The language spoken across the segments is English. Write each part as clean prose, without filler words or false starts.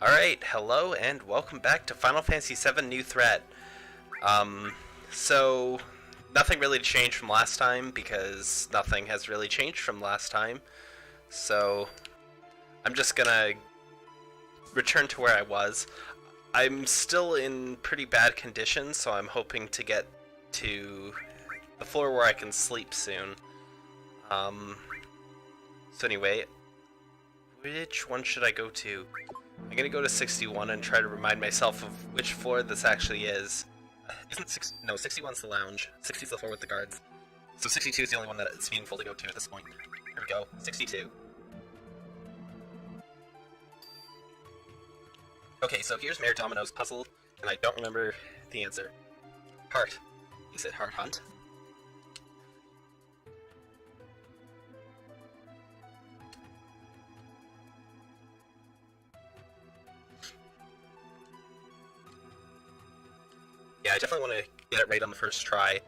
Alright, hello and welcome back to Final Fantasy VII New Threat. So, nothing really changed from last time because nothing has really changed from last time. So, I'm just gonna return to where I was. I'm still in pretty bad condition, so I'm hoping to get to the floor where I can sleep soon. So anyway, which one should I go to? I'm gonna go to 61 and try to remind myself of which floor this actually is. Isn't 61's the lounge. 60's the floor with the guards. So 62 is the only one that it's meaningful to go to at this point. Here we go, 62. Okay, so here's Mayor Domino's puzzle, and I don't remember the answer. Heart. Is it Heart Hunt? Yeah, I definitely want to get it right on the first try.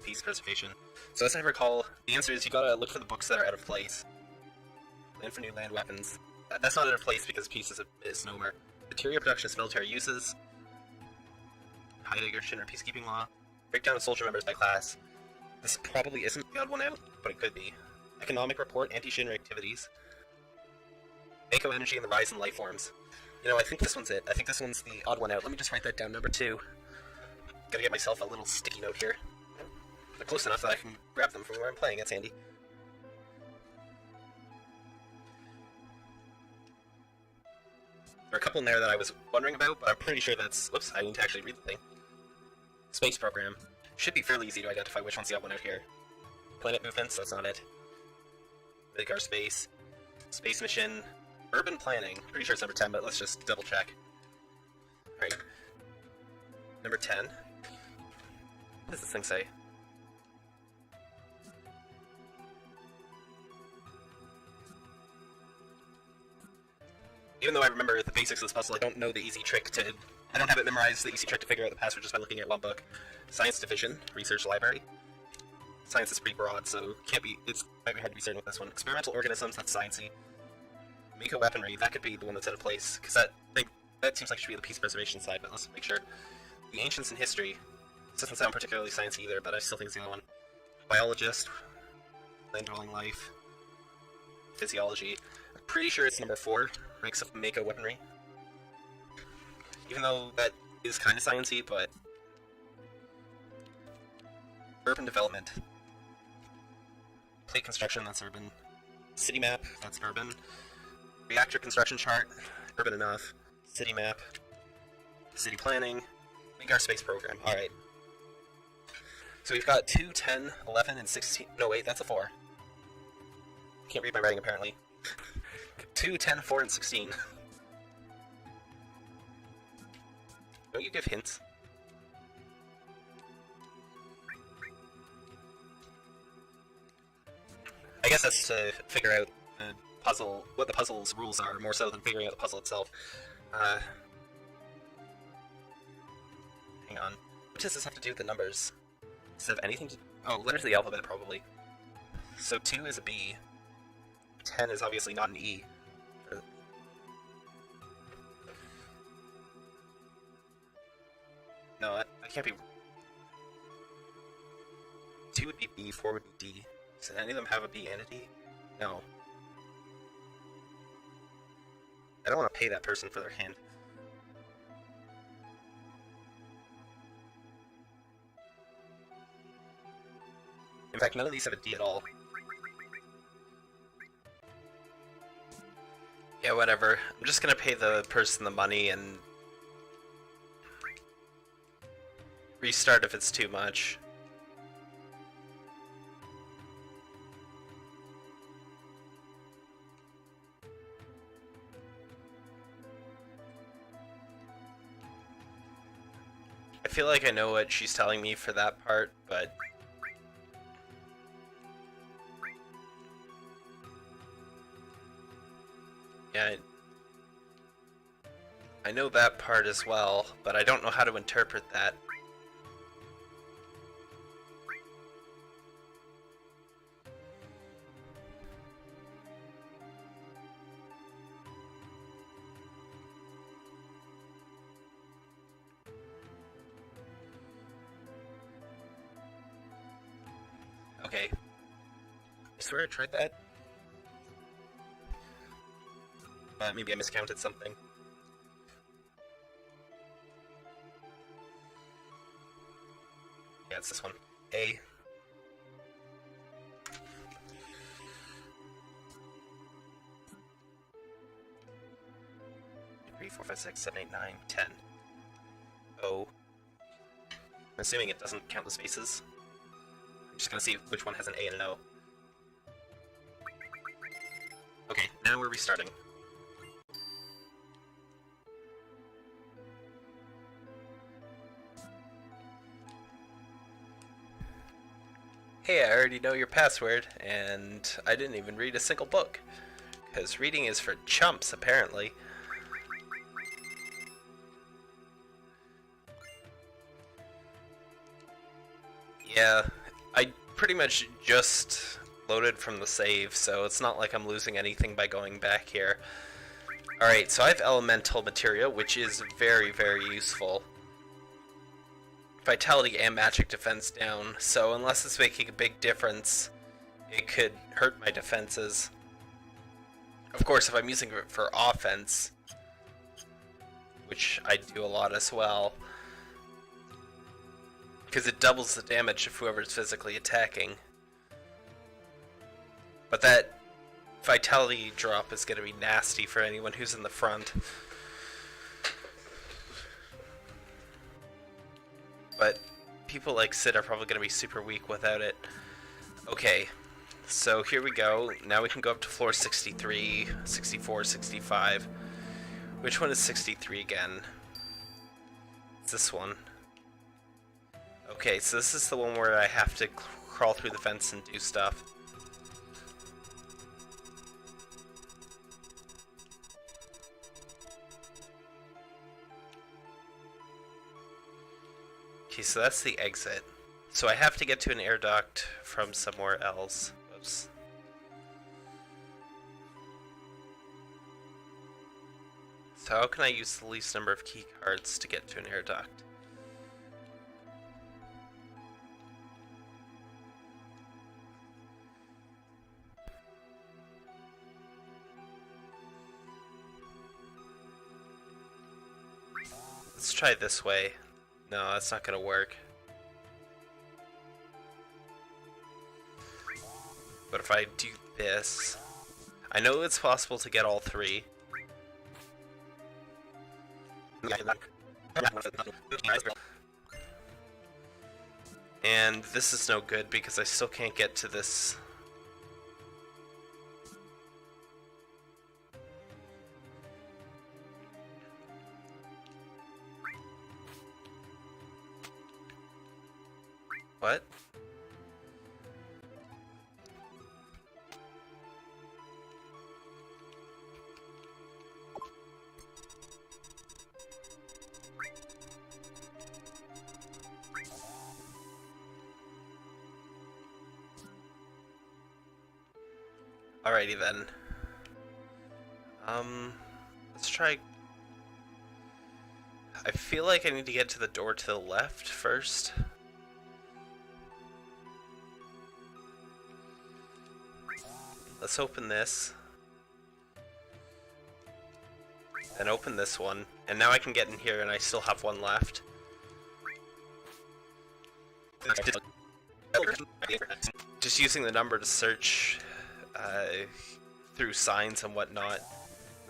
Peace preservation. So as I recall, the answer is you gotta look for the books that are out of place. Land for new land weapons. That's not out of place because peace is a misnomer. Material production is military uses. Heidegger Shinra peacekeeping law. Breakdown of soldier members by class. This probably isn't the odd one out, but it could be. Economic report, anti-Shinra activities. Mako energy and the rise in life forms. You know, I think this one's it. I think this one's the odd one out. Let me just write that down, number 2. Gotta get myself a little sticky note here. They're close enough that I can grab them from where I'm playing. That's handy. There are a couple in there that I was wondering about, but I'm pretty sure that's... Whoops, I need to actually read the thing. Space program. Should be fairly easy to identify which one's the odd one out here. Planet movements, that's not it. Midgar space. Space mission. Urban planning. Pretty sure it's number 10, but let's just double check. Alright. Number 10. What does this thing say? Even though I remember the basics of this puzzle, I don't know the easy trick to... I don't have it memorized, the easy trick to figure out the password just by looking at one book. Science Division. Research Library. Science is pretty broad, so can't be... It's might be hard to be certain with this one. Experimental organisms, that's sciencey. Mako weaponry, that could be the one that's out of place, because that seems like it should be the peace preservation side, but let's make sure. The Ancients in History. This doesn't sound particularly sciencey either, but I still think it's the other one. Biologist. Land-dwelling life. Physiology. I'm pretty sure it's number 4. Ranks of Mako weaponry. Even though that is kind of sciencey, but... Urban development. Plate construction, that's urban. City map, that's urban. Reactor construction chart, urban enough. City map. City planning. Midgar space program, alright. So we've got 2, 10, 11, and 16. No, wait, that's a 4. Can't read my writing apparently. 2, 10, 4, and 16. Don't you give hints? I guess that's to figure out the puzzle, what the puzzle's rules are, more so than figuring out the puzzle itself. Hang on. What does this have to do with the numbers? Does it have anything to... Oh, letters of the alphabet, probably. So 2 is a B. 10 is obviously not an E. No, that can't be... 2 would be B, 4 would be D. Does any of them have a B and a D? No. I don't want to pay that person for their hand. In fact, none of these have a D at all. Yeah, whatever. I'm just gonna pay the person the money and... restart if it's too much. I feel like I know what she's telling me for that part, but... Yeah, I know that part as well, but I don't know how to interpret that. Okay. I swear I tried that. Maybe I miscounted something. Yeah, it's this one. A. 3, 4, 5, 6, 7, 8, 9, 10. O. I'm assuming it doesn't count the spaces. I'm just gonna see which one has an A and an O. Okay, now we're restarting. Hey, I already know your password, and I didn't even read a single book. Because reading is for chumps, apparently. Yeah, I pretty much just loaded from the save, so it's not like I'm losing anything by going back here. Alright, so I have elemental materia, which is very, very useful. Vitality and magic defense down, so unless it's making a big difference, it could hurt my defenses. Of course, if I'm using it for offense, which I do a lot as well, because it doubles the damage of whoever's physically attacking. But that vitality drop is going to be nasty for anyone who's in the front. But people like Sid are probably going to be super weak without it. Okay, so here we go. Now we can go up to floor 63, 64, 65. Which one is 63 again? It's this one. Okay, so this is the one where I have to crawl through the fence and do stuff. Okay, so that's the exit. So I have to get to an air duct from somewhere else. Oops. So how can I use the least number of key cards to get to an air duct? Let's try this way. No, that's not gonna work. But if I do this, I know it's possible to get all three. And this is no good because I still can't get to this. What? Alrighty then. Let's try. I feel like I need to get to the door to the left first. Let's open this. Then open this one. And now I can get in here and I still have one left. Just using the number to search through signs and whatnot.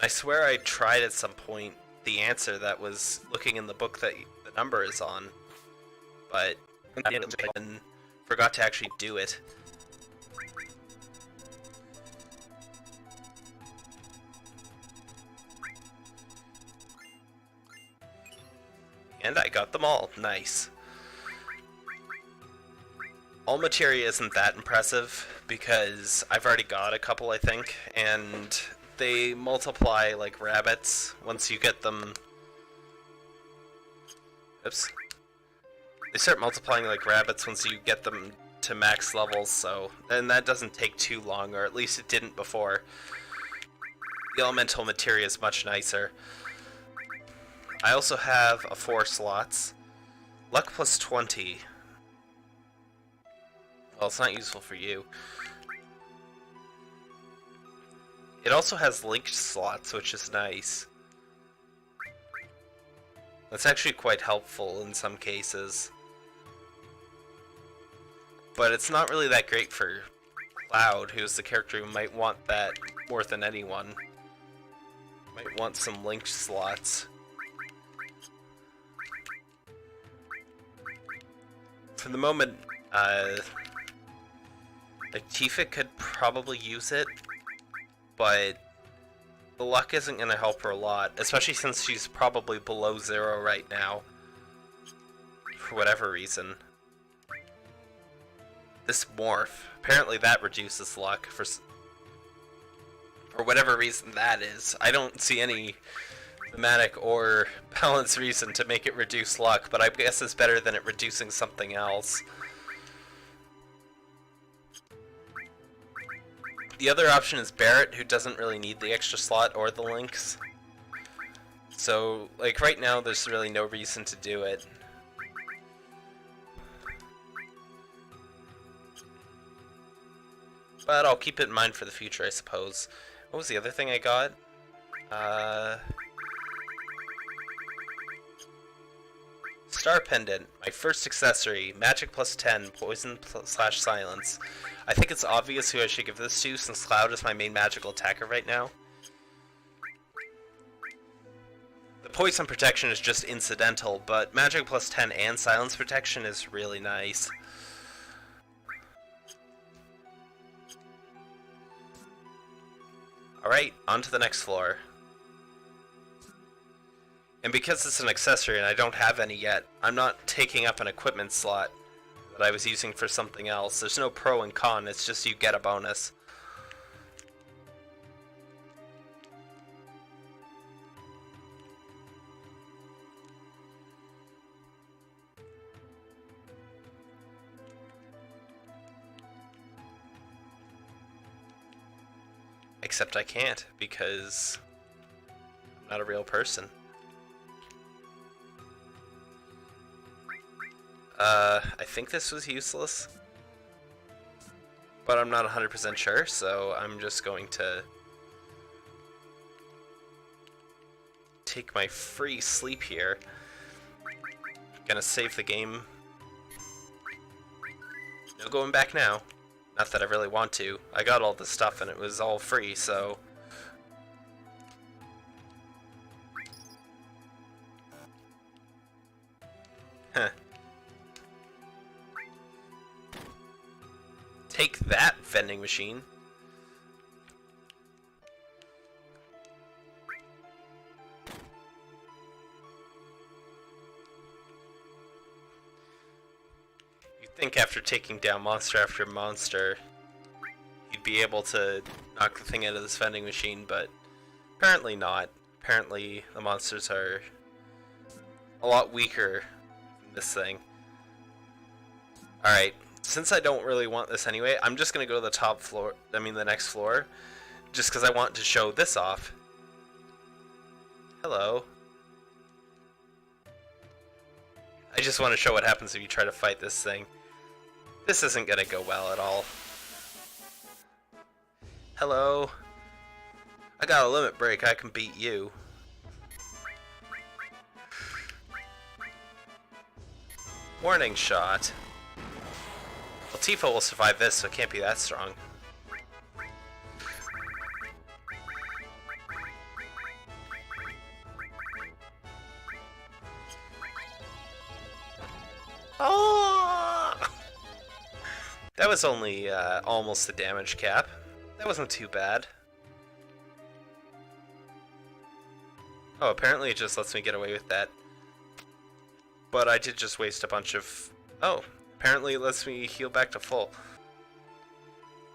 I swear I tried at some point the answer that was looking in the book that the number is on, but I forgot to actually do it. And I got them all. Nice. All materia isn't that impressive because I've already got a couple, I think, and they multiply like rabbits once you get them. Oops. They start multiplying like rabbits once you get them to max levels, so. And that doesn't take too long, or at least it didn't before. The elemental materia is much nicer. I also have a 4 slots. Luck plus 20. Well, it's not useful for you. It also has linked slots, which is nice. That's actually quite helpful in some cases. But it's not really that great for Cloud, who's the character who might want that more than anyone. Might want some linked slots. For the moment, like Tifa could probably use it, but the luck isn't going to help her a lot, especially since she's probably below 0 right now, for whatever reason. This morph, apparently that reduces luck for whatever reason that is. I don't see any thematic or balance reason to make it reduce luck, but I guess it's better than it reducing something else. The other option is Barrett, who doesn't really need the extra slot or the links. So, like, right now there's really no reason to do it. But I'll keep it in mind for the future, I suppose. What was the other thing I got? Star Pendant, my first accessory, Magic plus 10, Poison slash Silence. I think it's obvious who I should give this to, since Cloud is my main magical attacker right now. The Poison protection is just incidental, but Magic plus 10 and Silence protection is really nice. Alright, on to the next floor. And because it's an accessory and I don't have any yet, I'm not taking up an equipment slot that I was using for something else. There's no pro and con, it's just you get a bonus. Except I can't, because I'm not a real person. I think this was useless, but I'm not 100% sure, so I'm just going to take my free sleep here. Gonna save the game. No going back now. Not that I really want to. I got all this stuff and it was all free, so... Huh. Take that, vending machine. You'd think after taking down monster after monster, you'd be able to knock the thing out of this vending machine, but apparently not. Apparently the monsters are a lot weaker than this thing. Alright. Since I don't really want this anyway, I'm just going to go to the top floor, the next floor, just because I want to show this off. Hello. I just want to show what happens if you try to fight this thing. This isn't going to go well at all. Hello. I got a limit break, I can beat you. Warning shot. Well, Tifa will survive this, so it can't be that strong. Oh! That was only almost the damage cap. That wasn't too bad. Oh, apparently it just lets me get away with that. But I did just waste a bunch of... Oh. Apparently it lets me heal back to full.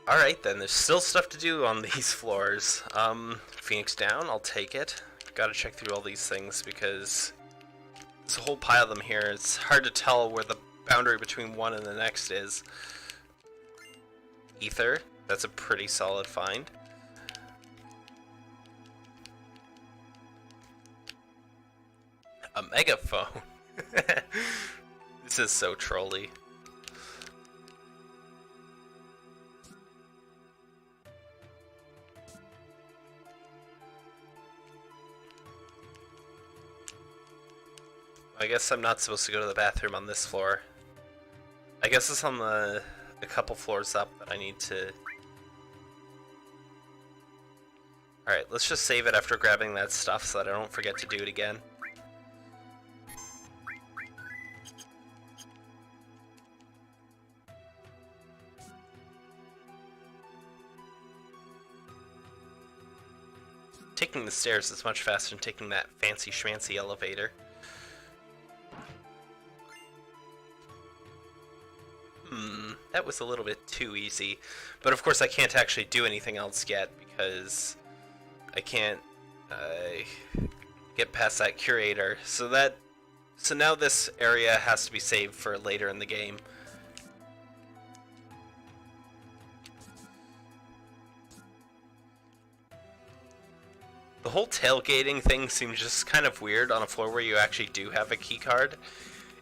Alright then, there's still stuff to do on these floors. Phoenix down, I'll take it. Gotta check through all these things because there's a whole pile of them here. It's hard to tell where the boundary between one and the next is. Ether, that's a pretty solid find. A megaphone. This is so trolly. I guess I'm not supposed to go to the bathroom on this floor. I guess it's on a couple floors up that I need to... Alright, let's just save it after grabbing that stuff so that I don't forget to do it again. Taking the stairs is much faster than taking that fancy schmancy elevator. That was a little bit too easy. But of course I can't actually do anything else yet because I can't get past that curator. So now this area has to be saved for later in the game. The whole tailgating thing seems just kind of weird on a floor where you actually do have a keycard.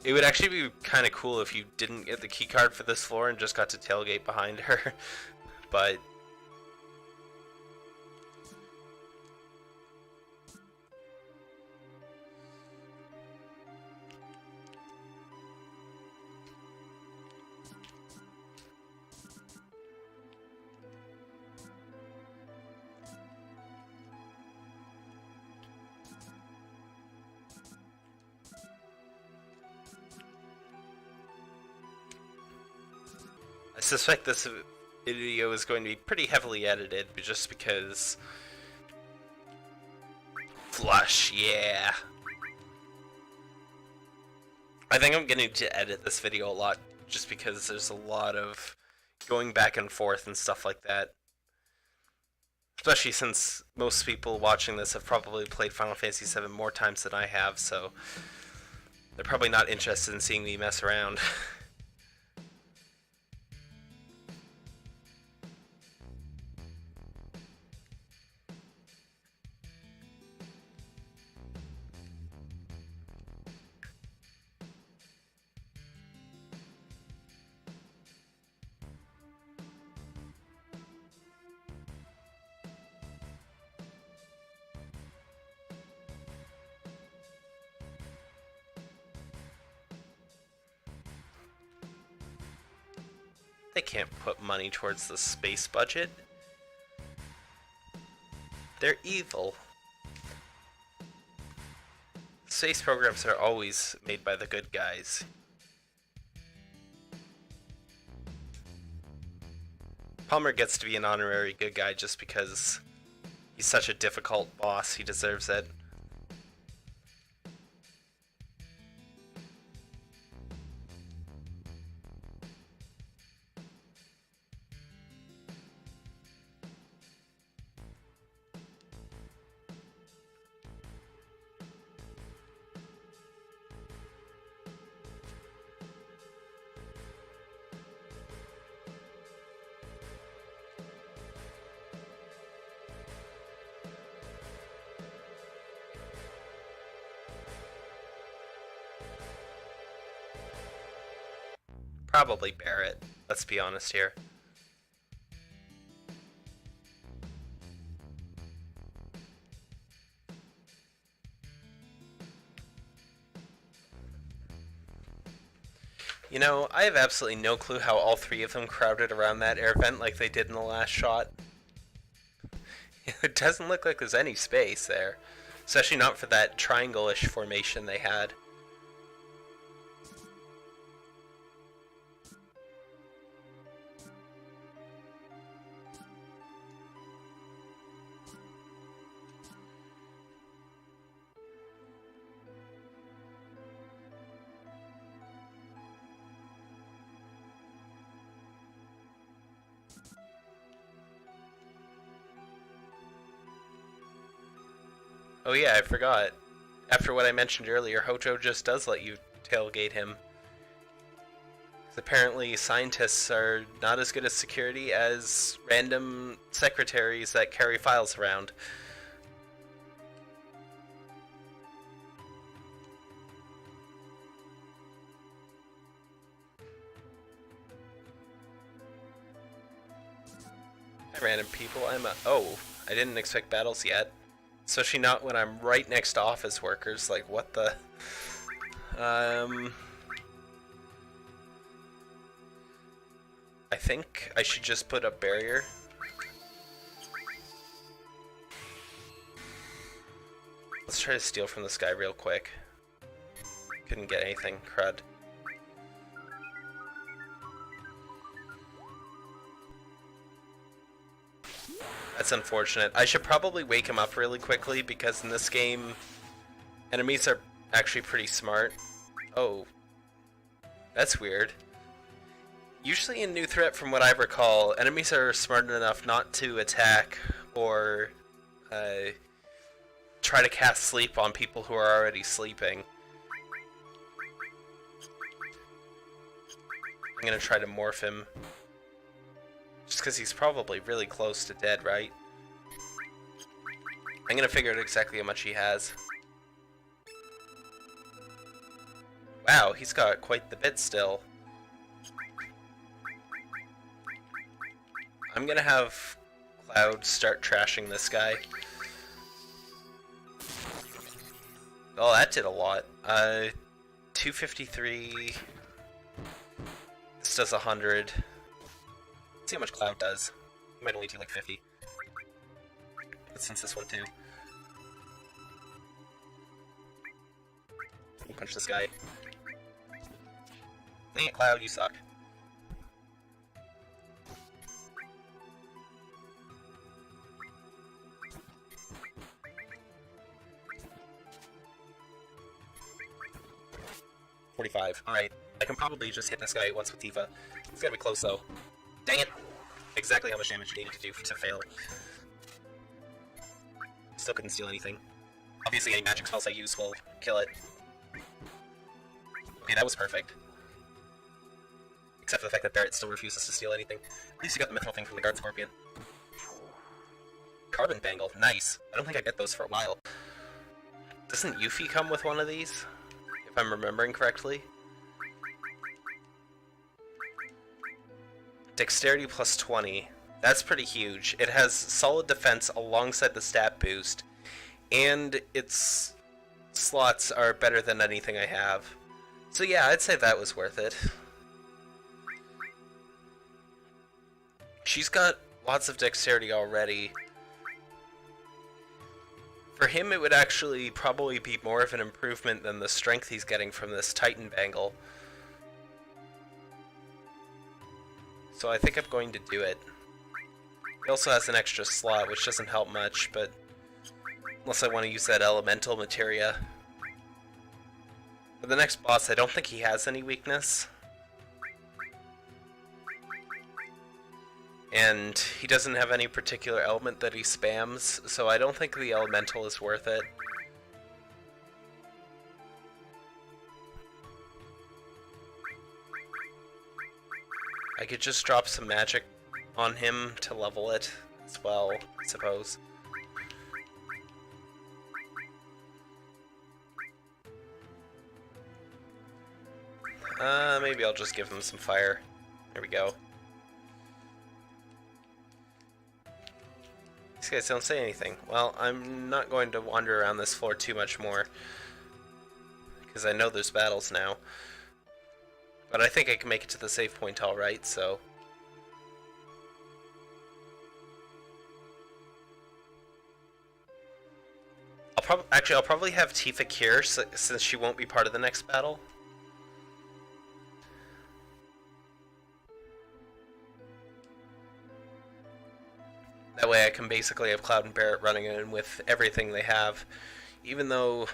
It would actually be kind of cool if you didn't get the keycard for this floor and just got to tailgate behind her, but... I suspect this video is going to be pretty heavily edited, just because... Flush, yeah! I think I'm going to edit this video a lot, just because there's a lot of going back and forth and stuff like that. Especially since most people watching this have probably played Final Fantasy VII more times than I have, so... They're probably not interested in seeing me mess around. They can't put money towards the space budget. They're evil. Space programs are always made by the good guys. Palmer gets to be an honorary good guy just because he's such a difficult boss. He deserves it. Probably Barrett, let's be honest here. You know, I have absolutely no clue how all three of them crowded around that air vent like they did in the last shot. It doesn't look like there's any space there, especially not for that triangle-ish formation they had. Oh yeah, I forgot. After what I mentioned earlier, Hojo just does let you tailgate him. 'Cause apparently scientists are not as good at security as random secretaries that carry files around. Hi random people, oh, I didn't expect battles yet. Especially not when I'm right next to office workers, like what the... I think I should just put up barrier. Let's try to steal from this guy real quick. Couldn't get anything, crud. That's unfortunate. I should probably wake him up really quickly because in this game, enemies are actually pretty smart. Oh. That's weird. Usually in New Threat, from what I recall, enemies are smart enough not to attack or try to cast sleep on people who are already sleeping. I'm gonna try to morph him. Just because he's probably really close to dead, right? I'm gonna figure out exactly how much he has. Wow, he's got quite the bit still. I'm gonna have Cloud start trashing this guy. Oh, that did a lot. 253. This does 100. Let's see how much Cloud does. It might only do like 50. But since this one too. We'll punch this guy. Dang it, Cloud, you suck. Alright, I can probably just hit this guy once with Tifa. It's gotta be close though. Dang it! Exactly how much damage you needed to do to fail. Still couldn't steal anything. Obviously any magic spells I use will kill it. Okay, that was perfect. Except for the fact that Barret still refuses to steal anything. At least you got the mythical thing from the Guard Scorpion. Carbon Bangle, nice. I don't think I get those for a while. Doesn't Yuffie come with one of these? If I'm remembering correctly. Dexterity plus 20. That's pretty huge. It has solid defense alongside the stat boost, and its slots are better than anything I have. So yeah, I'd say that was worth it. She's got lots of dexterity already. For him, it would actually probably be more of an improvement than the strength he's getting from this Titan Bangle. So I think I'm going to do it. He also has an extra slot, which doesn't help much, but unless I want to use that elemental materia. For the next boss, I don't think he has any weakness. And he doesn't have any particular element that he spams, so I don't think the elemental is worth it. I could just drop some magic on him to level it as well, I suppose. Maybe I'll just give him some fire. There we go. These guys don't say anything. Well, I'm not going to wander around this floor too much more, because I know there's battles now. But I think I can make it to the save point alright, so... I'll probably have Tifa cure, since she won't be part of the next battle. That way I can basically have Cloud and Barret running in with everything they have. Even though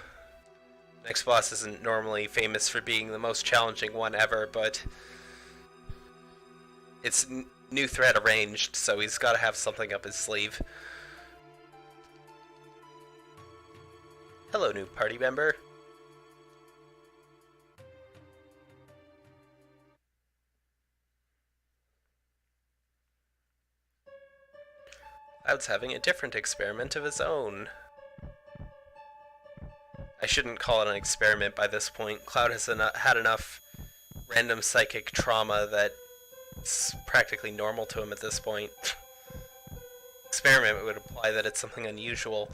next boss isn't normally famous for being the most challenging one ever, but it's New Threat arranged, so he's got to have something up his sleeve. Hello, new party member. Cloud's having a different experiment of his own. I shouldn't call it an experiment by this point. Cloud has had enough random psychic trauma that it's practically normal to him at this point. Experiment would imply that it's something unusual.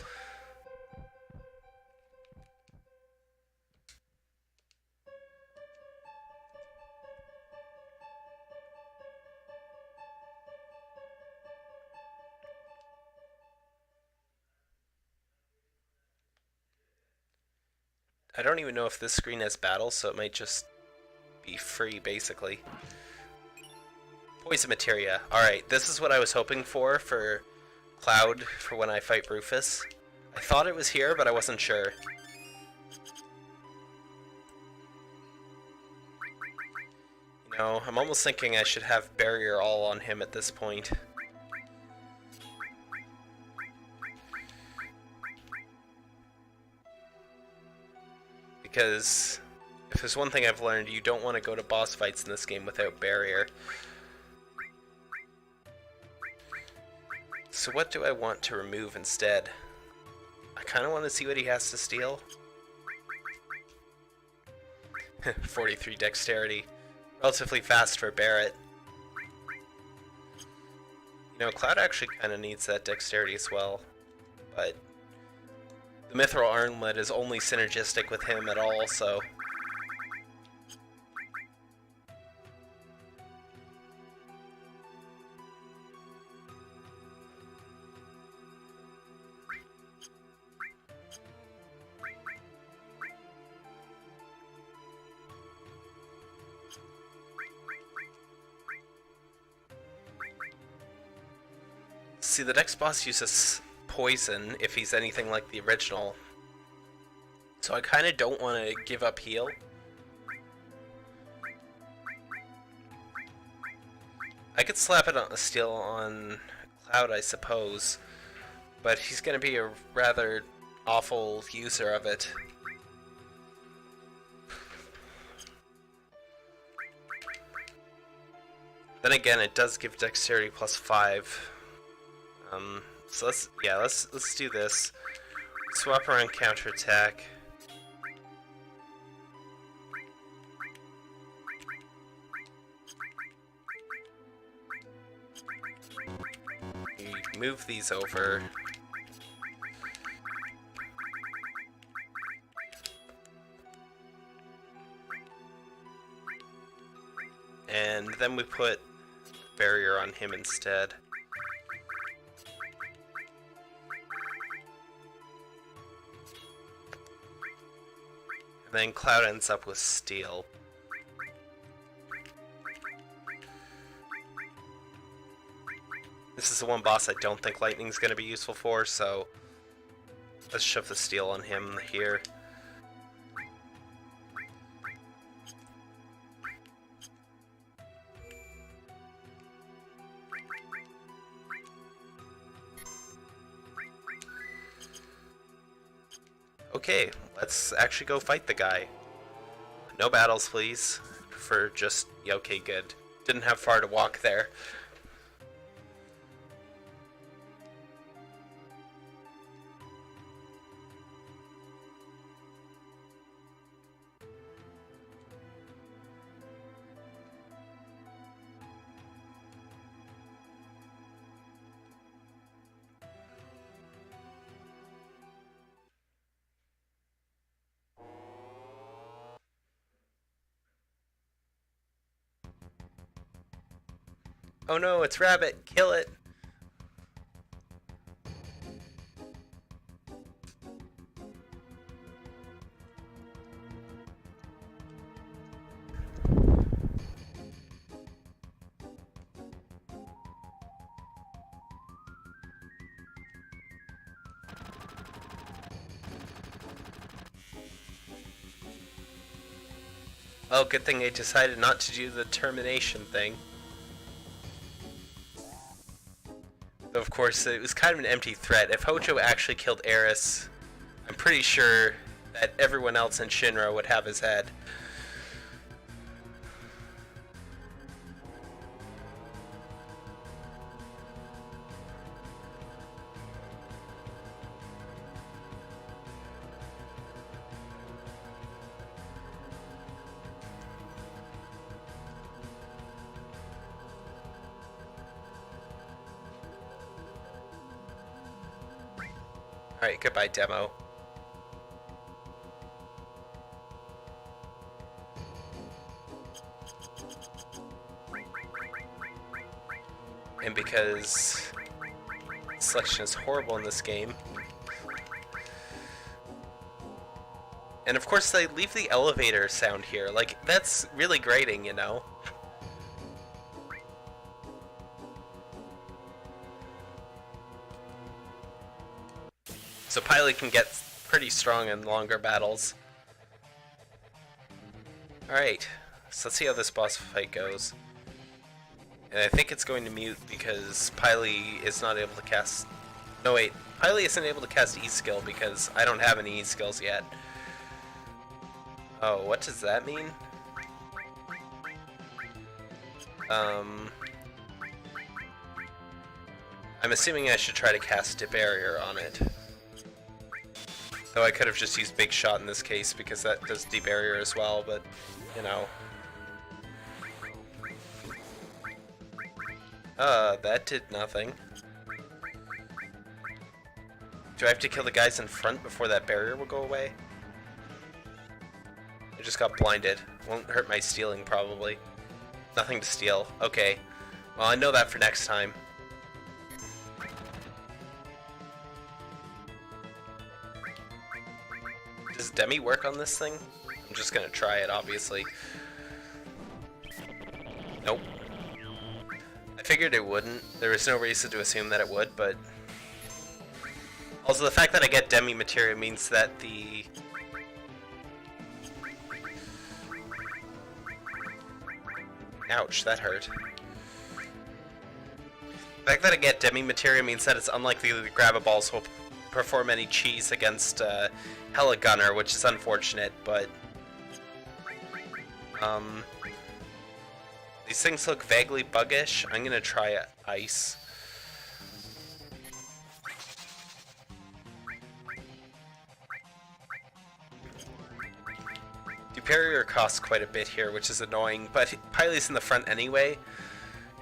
I don't even know if this screen has battles, so it might just be free, basically. Poison materia. Alright, this is what I was hoping for Cloud for when I fight Rufus. I thought it was here, but I wasn't sure. You know, I'm almost thinking I should have Barrier all on him at this point. Because if there's one thing I've learned, you don't want to go to boss fights in this game without Barrier. So what do I want to remove instead? I kind of want to see what he has to steal. 43 dexterity. Relatively fast for Barret. You know, Cloud actually kind of needs that dexterity as well. But the Mithril Armlet is only synergistic with him at all, so... See, the next boss uses poison if he's anything like the original. So I kind of don't want to give up heal. I could slap it on a steal on Cloud, I suppose. But he's going to be a rather awful user of it. Then again, it does give dexterity +5. So let's do this. Swap around counterattack. We move these over. And then we put Barrier on him instead. Then Cloud ends up with Steel. This is the one boss I don't think Lightning's going to be useful for, so let's shove the Steel on him here. Okay, let's actually go fight the guy. No battles, please. For just... yeah, okay, good. Didn't have far to walk there. Oh no, it's Rabbit! Kill it! Oh, good thing I decided not to do the termination thing. Of course, it was kind of an empty threat. If Hojo actually killed Eris, I'm pretty sure that everyone else in Shinra would have his head. Alright, goodbye, demo. And because selection is horrible in this game, And of course they leave the elevator sound here. Like, that's really grating, you know? So Piley can get pretty strong in longer battles. Alright, so let's see how this boss fight goes. And I think it's going to mute because Piley is not able to cast... No wait, Piley isn't able to cast E-skill because I don't have any E-skills yet. Oh, what does that mean? I'm assuming I should try to cast a barrier on it. Though I could have just used Big Shot in this case because that does debarrier as well, but, you know. That did nothing. Do I have to kill the guys in front before that barrier will go away? I just got blinded. Won't hurt my stealing, probably. Nothing to steal. Okay. Well, I know that for next time. Does Demi work on this thing? I'm just gonna try it, obviously. Nope. I figured it wouldn't. There was no reason to assume that it would, but... Also, the fact that I get Demi materia means that the... Ouch, that hurt. The fact that I get Demi materia means that it's unlikely that the Grab-A-Balls will perform any cheese against Hella Gunner, which is unfortunate, but... These things look vaguely buggish. I'm gonna try Ice. Debarrier costs quite a bit here, which is annoying, but Piley's in the front anyway,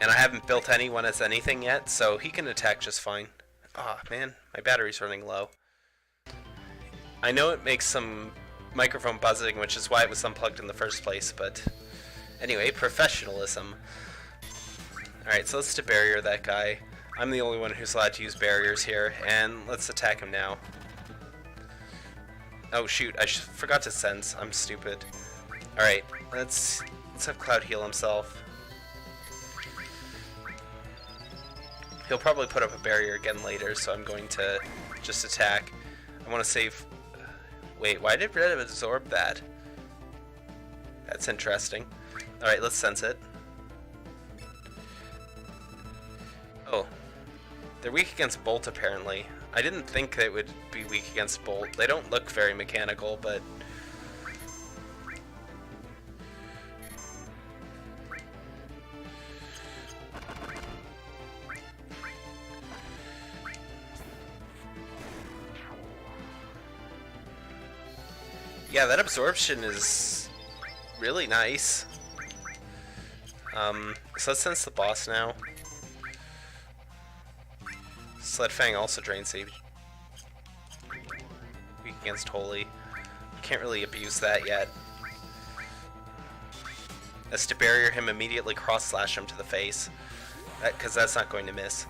and I haven't built anyone as anything yet, so he can attack just fine. Ah, man, my battery's running low. I know it makes some microphone buzzing, which is why it was unplugged in the first place, but anyway, professionalism. Alright, so let's debarrier that guy. I'm the only one who's allowed to use barriers here, and let's attack him now. Oh shoot, I forgot to sense. I'm stupid. Alright, let's have Cloud heal himself. He'll probably put up a barrier again later, so I'm going to just attack. I want to save... Wait, why did Red absorb that? That's interesting. Alright, let's sense it. Oh. They're weak against Bolt, apparently. I didn't think they would be weak against Bolt. They don't look very mechanical, but... Yeah, that absorption is really nice. So let's sense the boss now. Sledfang also drains save. Weak against Holy. Can't really abuse that yet. Let's debarrier him, immediately cross-slash him to the face. Because that's not going to miss.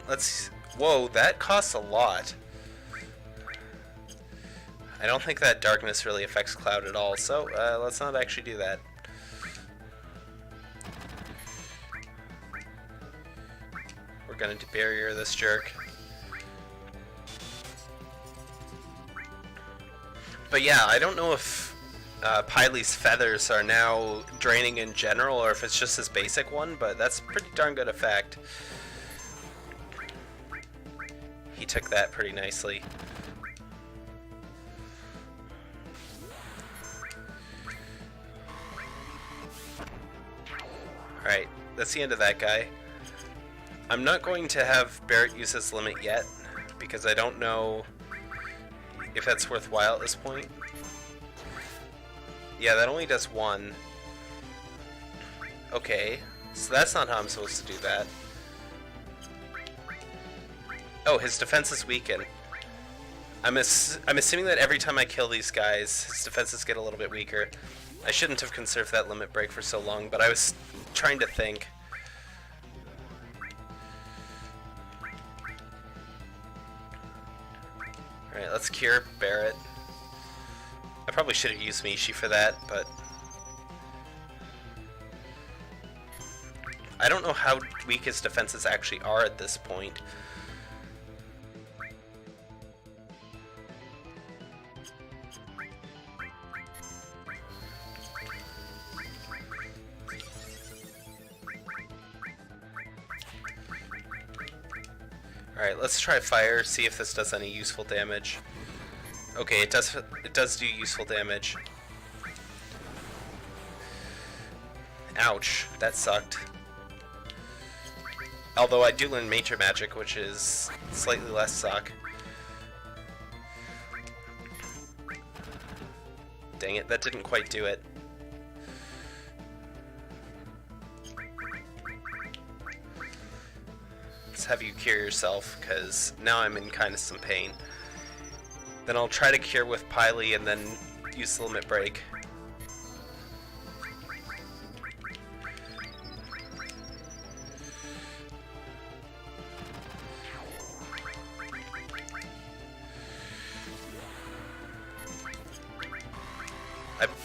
Let's... Whoa, that costs a lot. I don't think that darkness really affects Cloud at all, so let's not actually do that. We're gonna debarrier this jerk. But yeah, I don't know if Piley's feathers are now draining in general, or if it's just his basic one, but that's a pretty darn good effect. He took that pretty nicely. Alright, that's the end of that guy. I'm not going to have Barret use his limit yet, because I don't know if that's worthwhile at this point. Yeah, that only does one. Okay, so that's not how I'm supposed to do that. Oh, his defenses weaken. I'm assuming that every time I kill these guys, his defenses get a little bit weaker. I shouldn't have conserved that limit break for so long, but I was trying to think. Alright, let's cure Barret. I probably should have used Mishi for that, but I don't know how weak his defenses actually are at this point. Alright, let's try fire, see if this does any useful damage. Okay, it does do useful damage. Ouch, that sucked. Although I do learn Major Magic, which is slightly less suck. Dang it, that didn't quite do it. Let's have you cure yourself, because now I'm in kind of some pain. Then I'll try to cure with Pily and then use the limit break.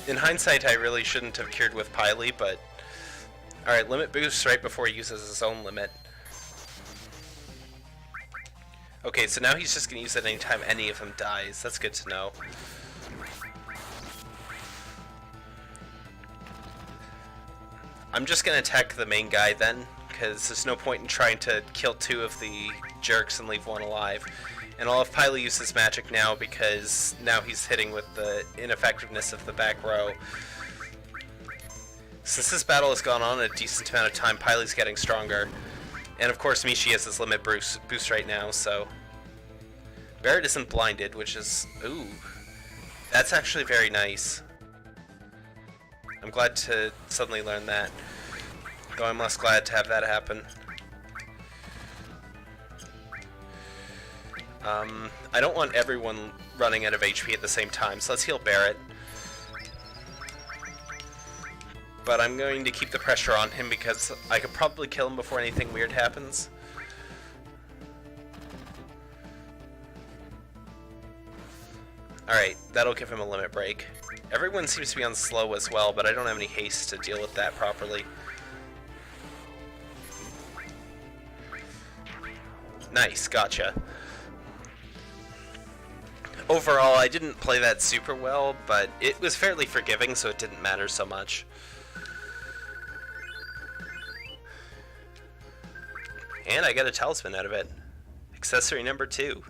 In hindsight, I really shouldn't have cured with Pily, but alright, limit boost right before he uses his own limit. Okay, so now he's just going to use it anytime any of them dies. That's good to know. I'm just going to attack the main guy then, because there's no point in trying to kill two of the jerks and leave one alive. And I'll have Pily use his magic now, because now he's hitting with the ineffectiveness of the back row. Since this battle has gone on a decent amount of time, Pily's getting stronger. And of course Mishi has his limit boost right now, so... Barret isn't blinded, which is... Ooh. That's actually very nice. I'm glad to suddenly learn that. Though I'm less glad to have that happen. I don't want everyone running out of HP at the same time, so let's heal Barret. But I'm going to keep the pressure on him because I could probably kill him before anything weird happens. Alright, that'll give him a limit break. Everyone seems to be on slow as well, but I don't have any haste to deal with that properly. Nice, gotcha. Overall, I didn't play that super well, but it was fairly forgiving, so it didn't matter so much. And I got a talisman out of it. Accessory number 2.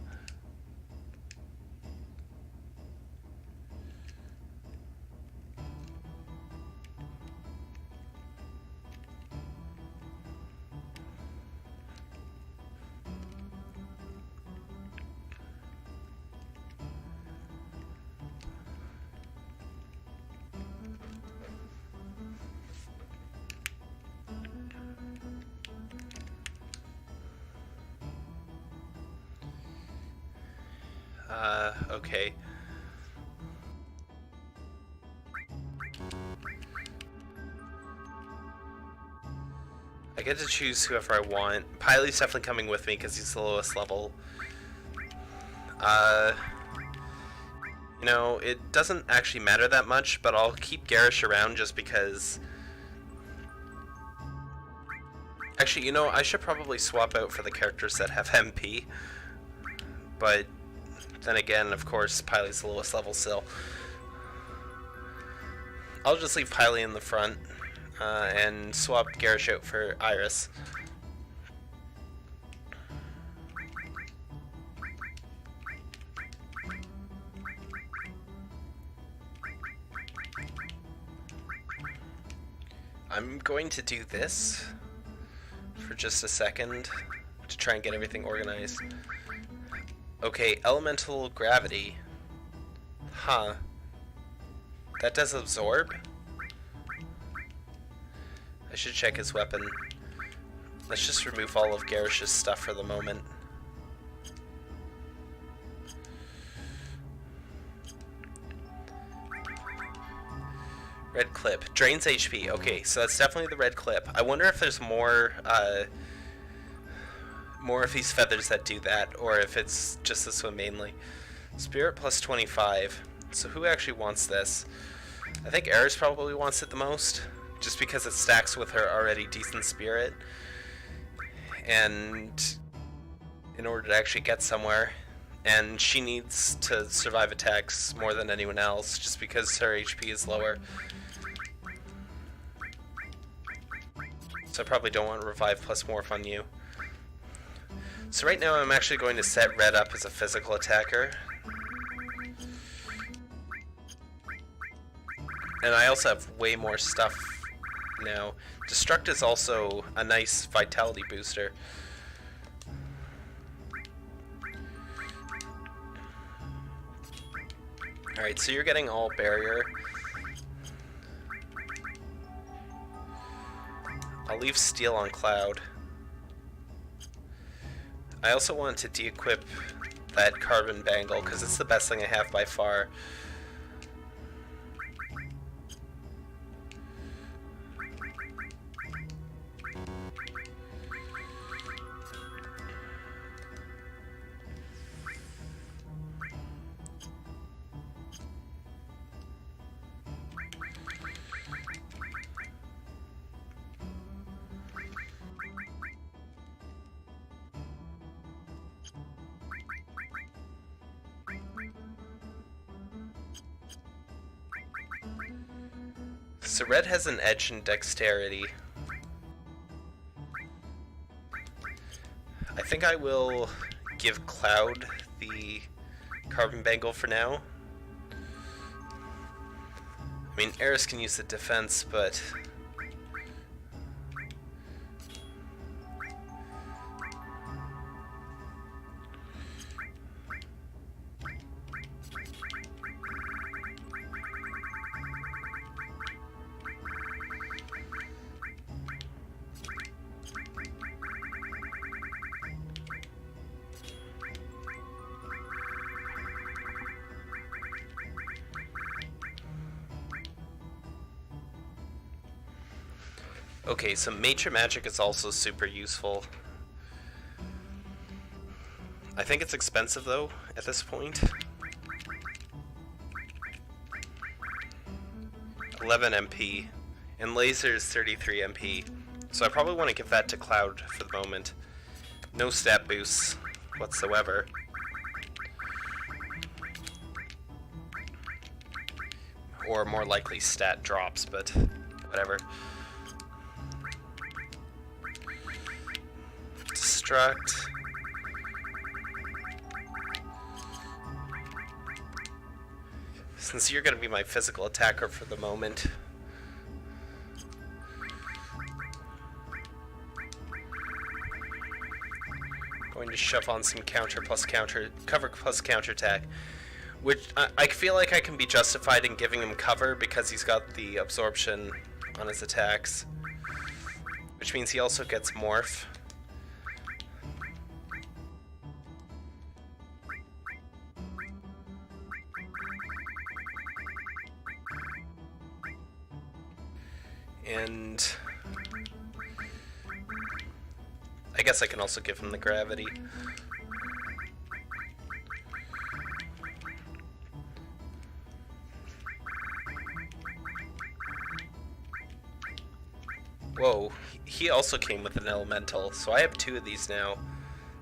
Okay. I get to choose whoever I want. Pily's definitely coming with me because he's the lowest level. You know, it doesn't actually matter that much, but I'll keep Garish around just because... Actually, you know, I should probably swap out for the characters that have MP. But then again, of course, Pily's the lowest level still. I'll just leave Pily in the front and swap Garish out for Iris. I'm going to do this for just a second to try and get everything organized. Okay, elemental gravity. Huh. That does absorb? I should check his weapon. Let's just remove all of Garish's stuff for the moment. Red clip. Drains HP. Okay, so that's definitely the red clip. I wonder if there's more of these feathers that do that, or if it's just this one mainly. Spirit plus 25. So who actually wants this? I think Eris probably wants it the most, just because it stacks with her already decent spirit. And in order to actually get somewhere, and she needs to survive attacks more than anyone else, just because her HP is lower. So I probably don't want Revive plus Morph on you. So right now I'm actually going to set Red up as a physical attacker. And I also have way more stuff now. Destruct is also a nice vitality booster. Alright, so you're getting all barrier. I'll leave Steel on Cloud. I also want to de-equip that Carbon Bangle, because it's the best thing I have by far. So Red has an edge in Dexterity. I think I will give Cloud the Carbon Bangle for now. I mean, Eris can use the defense, but okay, so Nature Magic is also super useful. I think it's expensive though, at this point. 11 MP, and Laser is 33 MP, so I probably want to give that to Cloud for the moment. No stat boosts whatsoever. Or more likely stat drops, but whatever. Destruct. Since you're going to be my physical attacker for the moment. Going to shove on some cover plus counterattack. Which I feel like I can be justified in giving him cover because he's got the absorption on his attacks. Which means he also gets morph. And I guess I can also give him the gravity. Whoa, he also came with an elemental, so I have 2 of these now.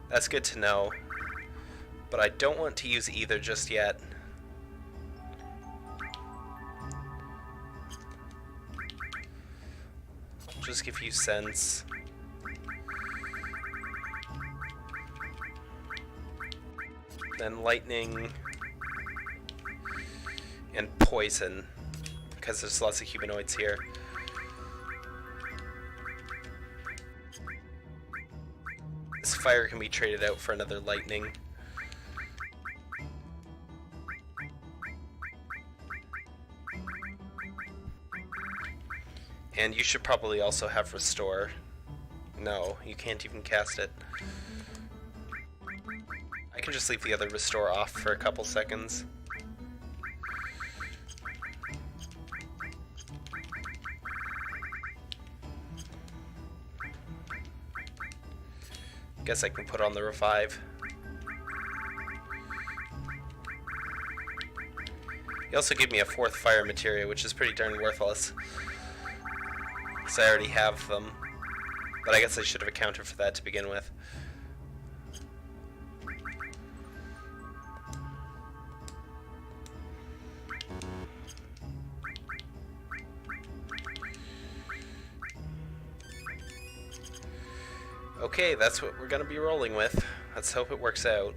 That's good to know. But I don't want to use either just yet. I'll just give you Sense. Then Lightning. And Poison, because there's lots of humanoids here. This fire can be traded out for another lightning. And you should probably also have Restore. No, you can't even cast it. I can just leave the other Restore off for a couple seconds. Guess I can put on the revive. He also gave me a 4th fire materia, which is pretty darn worthless. Because I already have them. But I guess I should have accounted for that to begin with. Okay, that's what we're gonna be rolling with. Let's hope it works out.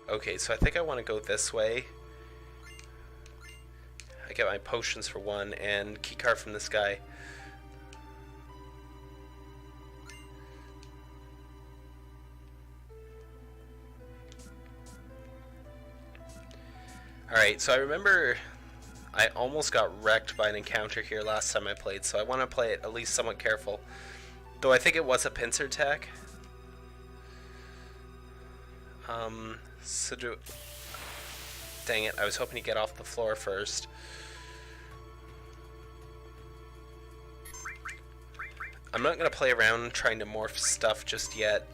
Okay, so I think I want to go this way. I get my potions for 1 and keycard from this guy. Alright, so I remember I almost got wrecked by an encounter here last time I played, so I want to play it at least somewhat careful. Though I think it was a pincer attack. Dang it, I was hoping to get off the floor first. I'm not going to play around trying to morph stuff just yet.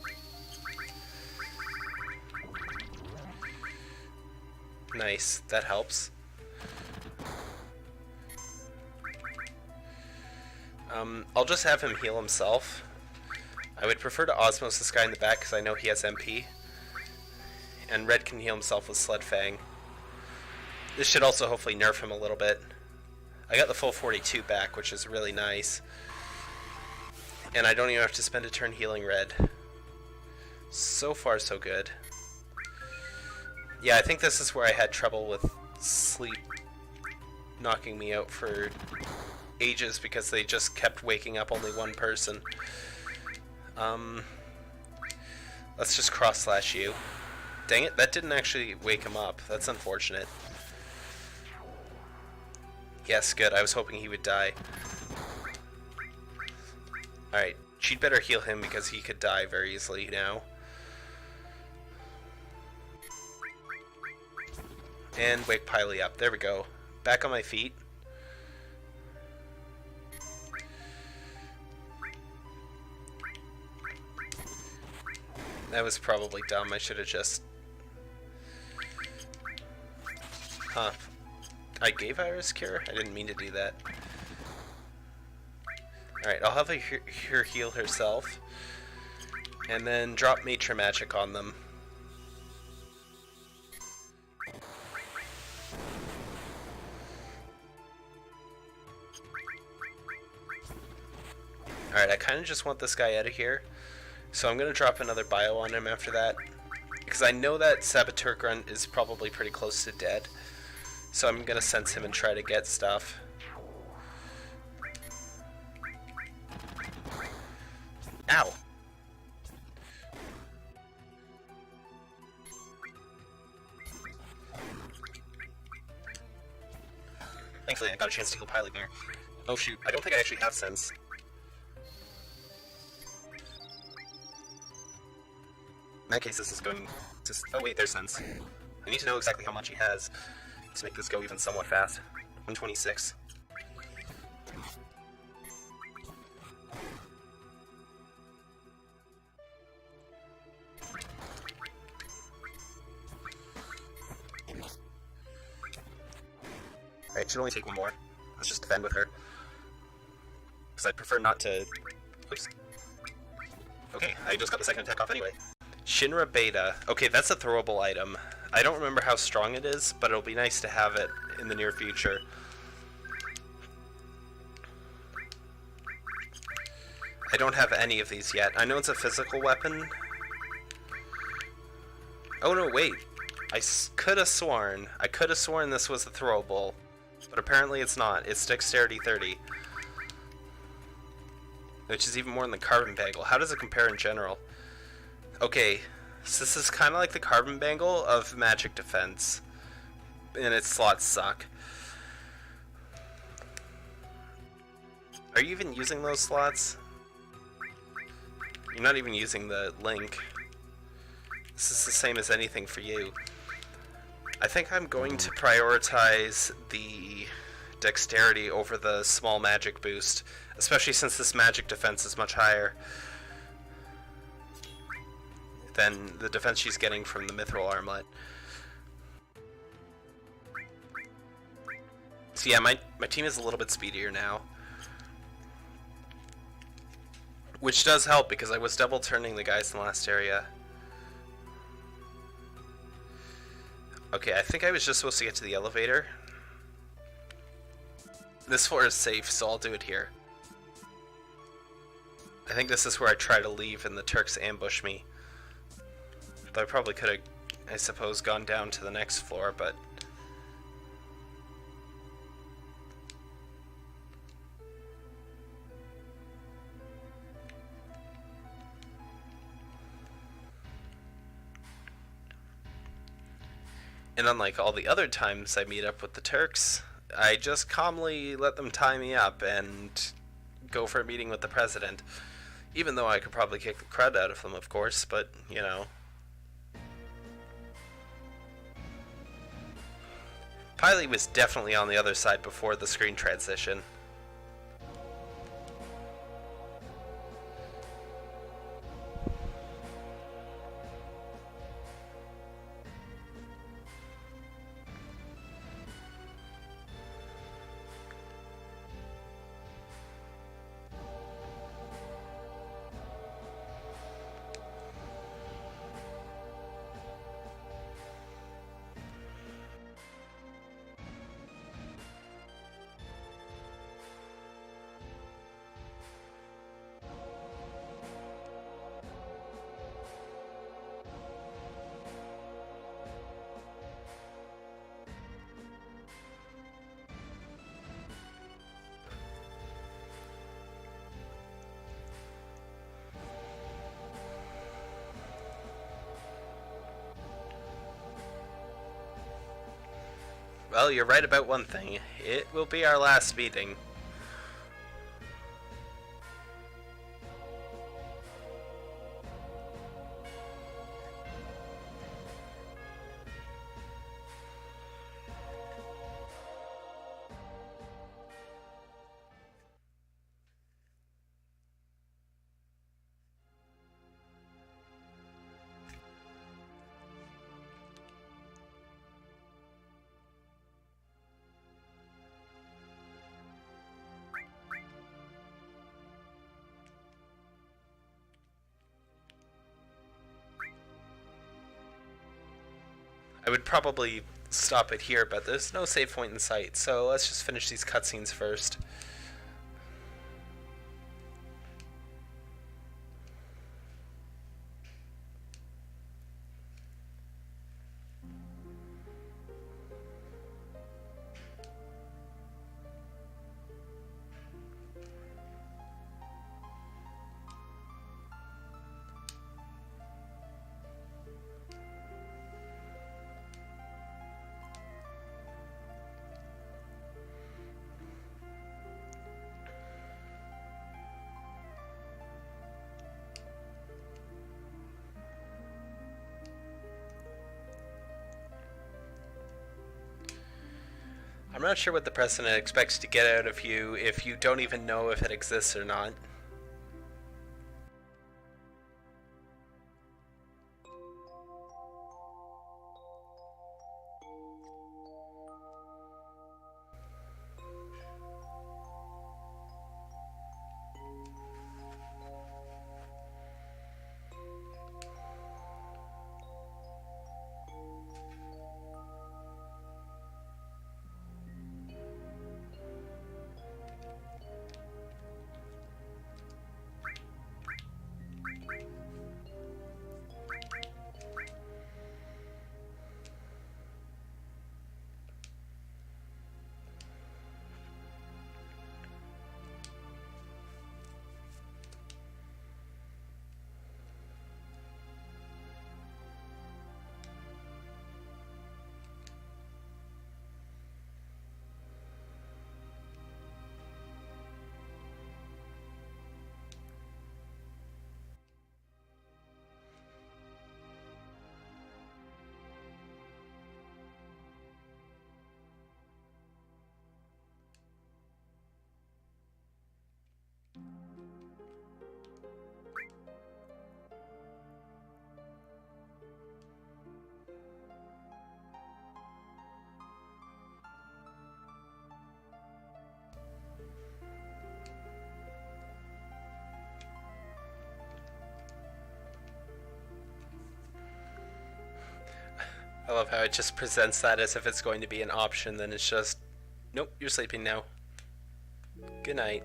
Nice, that helps. I'll just have him heal himself. I would prefer to osmos this guy in the back because I know he has MP. And Red can heal himself with Sled Fang. This should also hopefully nerf him a little bit. I got the full 42 back, which is really nice. And I don't even have to spend a turn healing Red. So far, so good. Yeah, I think this is where I had trouble with sleep knocking me out for ages because they just kept waking up only one person. Let's just cross-slash you. Dang it, that didn't actually wake him up. That's unfortunate. Yes, good. I was hoping he would die. Alright, she'd better heal him because he could die very easily now. And wake Piley up. There we go. Back on my feet. That was probably dumb. I should have just... Huh. I gave Iris Cure? I didn't mean to do that. Alright, I'll have her heal herself. And then drop Matre Magic on them. Alright, I kind of just want this guy out of here. So I'm going to drop another bio on him after that. Because I know that Saboteur Grunt is probably pretty close to dead. So I'm going to sense him and try to get stuff. Ow! Thankfully I got a chance to heal Pilot there. Oh shoot, I don't think I actually have sense. In that case, this is going to... Oh wait, there's sense. I need to know exactly how much he has to make this go even somewhat fast. 126. Alright, should only take one more. Let's just defend with her. Because I'd prefer not to... Oops. Okay, I just got the second attack off anyway. Shinra Beta. Okay, that's a throwable item. I don't remember how strong it is, but it'll be nice to have it in the near future. I don't have any of these yet. I know it's a physical weapon. Oh no, wait. I could have sworn this was a throwable, but apparently it's not. It's Dexterity 30. Which is even more than the Carbon Bangle. How does it compare in general? Okay, so this is kind of like the Carbon Bangle of magic defense, and its slots suck. Are you even using those slots? You're not even using the link. This is the same as anything for you. I think I'm going to prioritize the dexterity over the small magic boost, especially since this magic defense is much higher than the defense she's getting from the mithril armlet. So yeah, my team is a little bit speedier now. Which does help because I was double turning the guys in the last area. Okay, I think I was just supposed to get to the elevator. This floor is safe, so I'll do it here. I think this is where I try to leave and the Turks ambush me. Though I probably could have, I suppose, gone down to the next floor, but... And unlike all the other times I meet up with the Turks, I just calmly let them tie me up and go for a meeting with the president. Even though I could probably kick the crud out of them, of course, but, you know. Piley was definitely on the other side before the screen transition. Well, you're right about one thing. It will be our last meeting. I would probably stop it here, but there's no save point in sight, so let's just finish these cutscenes first. I'm not sure what the president expects to get out of you if you don't even know if it exists or not. love how it just presents that as if it's going to be an option, then it's just, nope, you're sleeping now. Good night.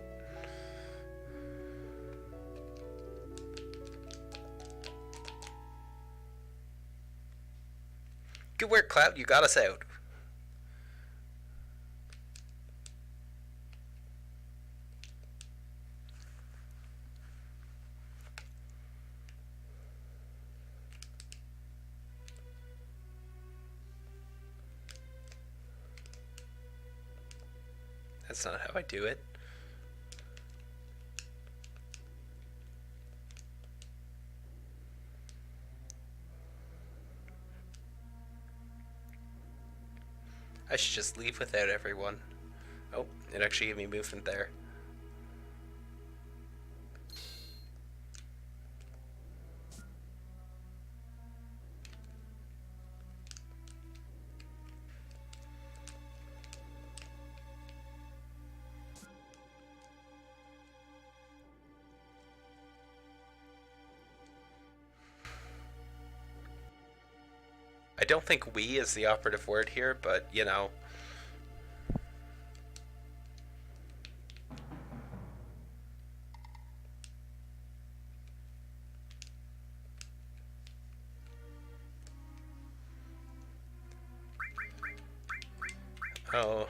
Good work, Cloud, you got us out. That's not how I do it. I should just leave without everyone. Oh, it actually gave me movement there. I don't think "we" is the operative word here, but you know. Oh,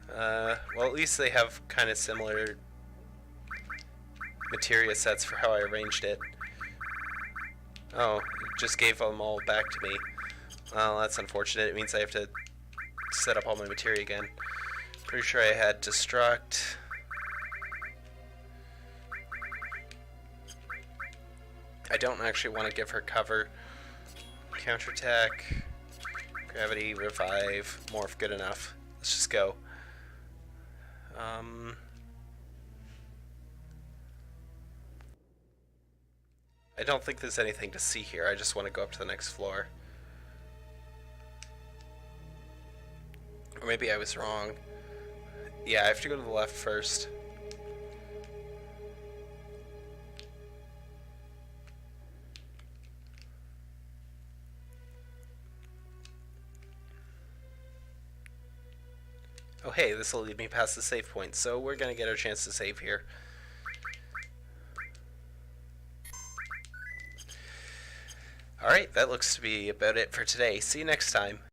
well, at least they have kind of similar materia sets for how I arranged it. Oh, it just gave them all back to me. Well, that's unfortunate. It means I have to set up all my materia again. Pretty sure I had destruct. I don't actually want to give her cover. Counterattack, gravity, revive, morph, good enough. Let's just go. I don't think there's anything to see here. I just want to go up to the next floor. Or maybe I was wrong. Yeah, I have to go to the left first. Oh hey, this will lead me past the save point, so we're gonna get our chance to save here. Alright, that looks to be about it for today. See you next time.